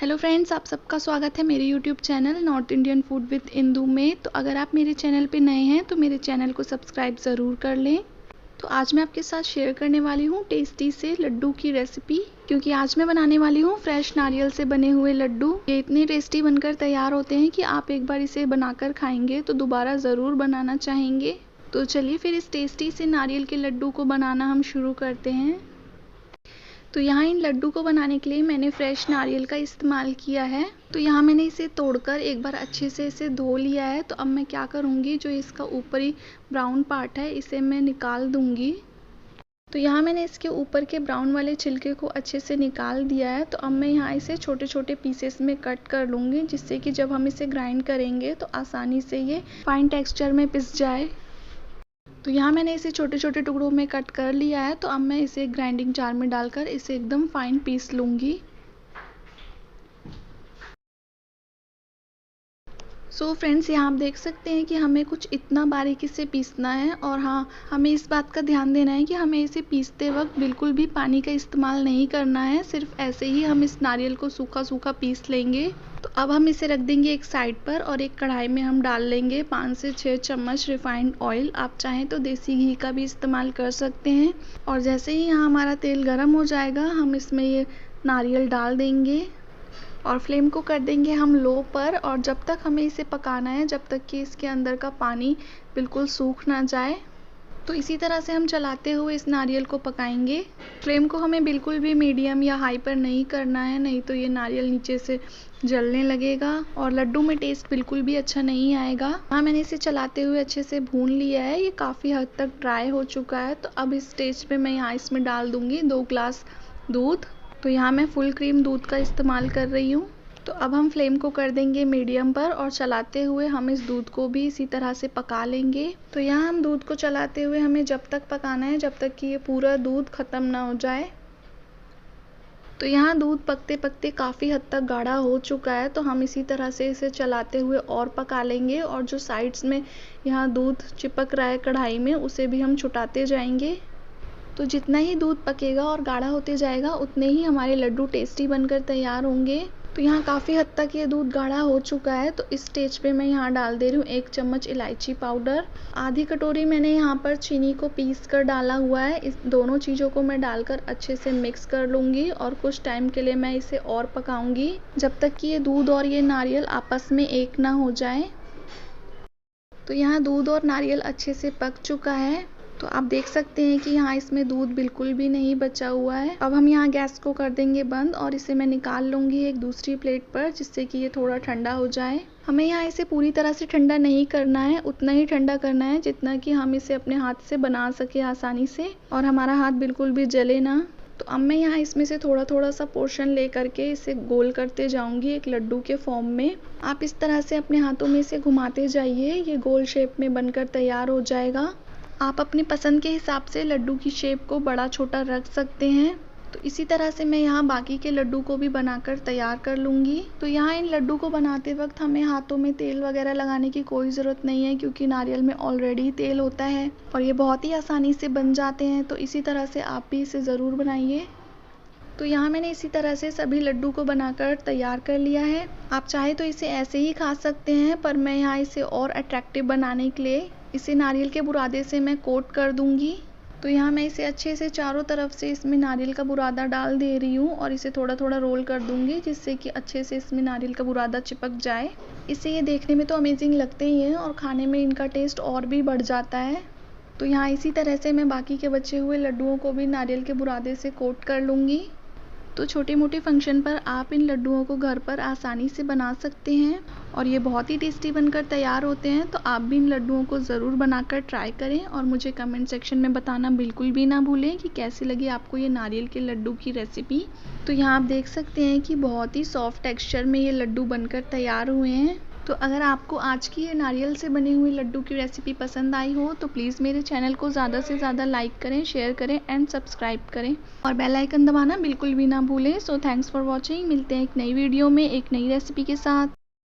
Hello friends, आप सबका स्वागत है मेरे YouTube channel north Indian food with Indu में। तो अगर आप मेरे चैनल पे नए हैं तो मेरे चैनल को सब्सक्राइब ज़रूर कर लें। तो आज मैं आपके साथ शेयर करने वाली हूँ टेस्टी से लड्डू की रेसिपी, क्योंकि आज मैं बनाने वाली हूँ फ्रेश नारियल से बने हुए लड्डू। ये इतने टेस्टी बनकर तैयार होते हैं कि आप एक बार इसे बनाकर खाएंगे तो दोबारा ज़रूर बनाना चाहेंगे। तो चलिए फिर इस टेस्टी से नारियल के लड्डू को बनाना हम शुरू करते हैं। तो यहाँ इन लड्डू को बनाने के लिए मैंने फ्रेश नारियल का इस्तेमाल किया है। तो यहाँ मैंने इसे तोड़कर एक बार अच्छे से इसे धो लिया है। तो अब मैं क्या करूँगी, जो इसका ऊपरी ब्राउन पार्ट है इसे मैं निकाल दूँगी। तो यहाँ मैंने इसके ऊपर के ब्राउन वाले छिलके को अच्छे से निकाल दिया है। तो अब मैं यहाँ इसे छोटे छोटे पीसेस में कट कर लूँगी, जिससे कि जब हम इसे ग्राइंड करेंगे तो आसानी से ये फाइन टेक्सचर में पिस जाए। तो यहाँ मैंने इसे छोटे छोटे टुकड़ों में कट कर लिया है। तो अब मैं इसे ग्राइंडिंग जार में डालकर इसे एकदम फाइन पीस लूँगी। सो फ्रेंड्स, यहाँ आप देख सकते हैं कि हमें कुछ इतना बारीकी से पीसना है। और हाँ, हमें इस बात का ध्यान देना है कि हमें इसे पीसते वक्त बिल्कुल भी पानी का इस्तेमाल नहीं करना है। सिर्फ ऐसे ही हम इस नारियल को सूखा सूखा पीस लेंगे। तो अब हम इसे रख देंगे एक साइड पर, और एक कढ़ाई में हम डाल लेंगे 5 से 6 चम्मच रिफाइंड ऑयल। आप चाहें तो देसी घी का भी इस्तेमाल कर सकते हैं। और जैसे ही यहाँ हमारा तेल गर्म हो जाएगा, हम इसमें ये नारियल डाल देंगे और फ्लेम को कर देंगे हम लो पर। और जब तक हमें इसे पकाना है, जब तक कि इसके अंदर का पानी बिल्कुल सूख ना जाए। तो इसी तरह से हम चलाते हुए इस नारियल को पकाएंगे। फ्लेम को हमें बिल्कुल भी मीडियम या हाई पर नहीं करना है, नहीं तो ये नारियल नीचे से जलने लगेगा और लड्डू में टेस्ट बिल्कुल भी अच्छा नहीं आएगा। हाँ, मैंने इसे चलाते हुए अच्छे से भून लिया है। ये काफ़ी हद तक ड्राई हो चुका है। तो अब इस स्टेज पे मैं यहाँ इसमें डाल दूँगी 2 ग्लास दूध। तो यहाँ मैं फुल क्रीम दूध का इस्तेमाल कर रही हूँ। तो अब हम फ्लेम को कर देंगे मीडियम पर, और चलाते हुए हम इस दूध को भी इसी तरह से पका लेंगे। तो यहाँ हम दूध को चलाते हुए हमें जब तक पकाना है जब तक कि ये पूरा दूध ख़त्म ना हो जाए। तो यहाँ दूध पकते पकते काफ़ी हद तक गाढ़ा हो चुका है। तो हम इसी तरह से इसे चलाते हुए और पका लेंगे, और जो साइड्स में यहाँ दूध चिपक रहा है कढ़ाई में, उसे भी हम छुटाते जाएंगे। तो जितना ही दूध पकेगा और गाढ़ा होते जाएगा, उतने ही हमारे लड्डू टेस्टी बनकर तैयार होंगे। तो यहाँ काफ़ी हद तक ये दूध गाढ़ा हो चुका है। तो इस स्टेज पे मैं यहाँ डाल दे रही हूँ 1 चम्मच इलायची पाउडर। आधी कटोरी मैंने यहाँ पर चीनी को पीस कर डाला हुआ है। इस दोनों चीज़ों को मैं डालकर अच्छे से मिक्स कर लूँगी, और कुछ टाइम के लिए मैं इसे और पकाऊँगी, जब तक कि ये दूध और ये नारियल आपस में एक ना हो जाए। तो यहाँ दूध और नारियल अच्छे से पक चुका है। तो आप देख सकते हैं कि यहाँ इसमें दूध बिल्कुल भी नहीं बचा हुआ है। अब हम यहाँ गैस को कर देंगे बंद, और इसे मैं निकाल लूँगी एक दूसरी प्लेट पर, जिससे कि ये थोड़ा ठंडा हो जाए। हमें यहाँ इसे पूरी तरह से ठंडा नहीं करना है, उतना ही ठंडा करना है जितना कि हम इसे अपने हाथ से बना सके आसानी से, और हमारा हाथ बिल्कुल भी जले ना। तो अब मैं यहाँ इसमें से थोड़ा थोड़ा सा पोर्शन ले करके इसे गोल करते जाऊँगी एक लड्डू के फॉर्म में। आप इस तरह से अपने हाथों में इसे घुमाते जाइए, ये गोल शेप में बनकर तैयार हो जाएगा। आप अपनी पसंद के हिसाब से लड्डू की शेप को बड़ा छोटा रख सकते हैं। तो इसी तरह से मैं यहाँ बाकी के लड्डू को भी बनाकर तैयार कर लूँगी। तो यहाँ इन लड्डू को बनाते वक्त हमें हाथों में तेल वगैरह लगाने की कोई ज़रूरत नहीं है, क्योंकि नारियल में ऑलरेडी तेल होता है और ये बहुत ही आसानी से बन जाते हैं। तो इसी तरह से आप भी इसे ज़रूर बनाइए। तो यहाँ मैंने इसी तरह से सभी लड्डू को बनाकर तैयार कर लिया है। आप चाहे तो इसे ऐसे ही खा सकते हैं, पर मैं यहाँ इसे और अट्रैक्टिव बनाने के लिए इसे नारियल के बुरादे से मैं कोट कर दूंगी। तो यहाँ मैं इसे अच्छे से चारों तरफ से इसमें नारियल का बुरादा डाल दे रही हूँ, और इसे थोड़ा थोड़ा रोल कर दूंगी, जिससे कि अच्छे से इसमें नारियल का बुरादा चिपक जाए। इससे ये देखने में तो अमेजिंग लगते ही हैं, और खाने में इनका टेस्ट और भी बढ़ जाता है। तो यहाँ इसी तरह से मैं बाकी के बचे हुए लड्डुओं को भी नारियल के बुरादे से कोट कर लूँगी। तो छोटे मोटे फंक्शन पर आप इन लड्डुओं को घर पर आसानी से बना सकते हैं, और ये बहुत ही टेस्टी बनकर तैयार होते हैं। तो आप भी इन लड्डुओं को ज़रूर बनाकर ट्राई करें, और मुझे कमेंट सेक्शन में बताना बिल्कुल भी ना भूलें कि कैसी लगी आपको ये नारियल के लड्डू की रेसिपी। तो यहाँ आप देख सकते हैं कि बहुत ही सॉफ्ट टेक्सचर में ये लड्डू बनकर तैयार हुए हैं। तो अगर आपको आज की ये नारियल से बने हुए लड्डू की रेसिपी पसंद आई हो, तो प्लीज़ मेरे चैनल को ज़्यादा से ज़्यादा लाइक करें, शेयर करें एंड सब्सक्राइब करें, और बेल आइकन दबाना बिल्कुल भी ना भूलें। So thanks for watching. मिलते हैं एक नई वीडियो में एक नई रेसिपी के साथ।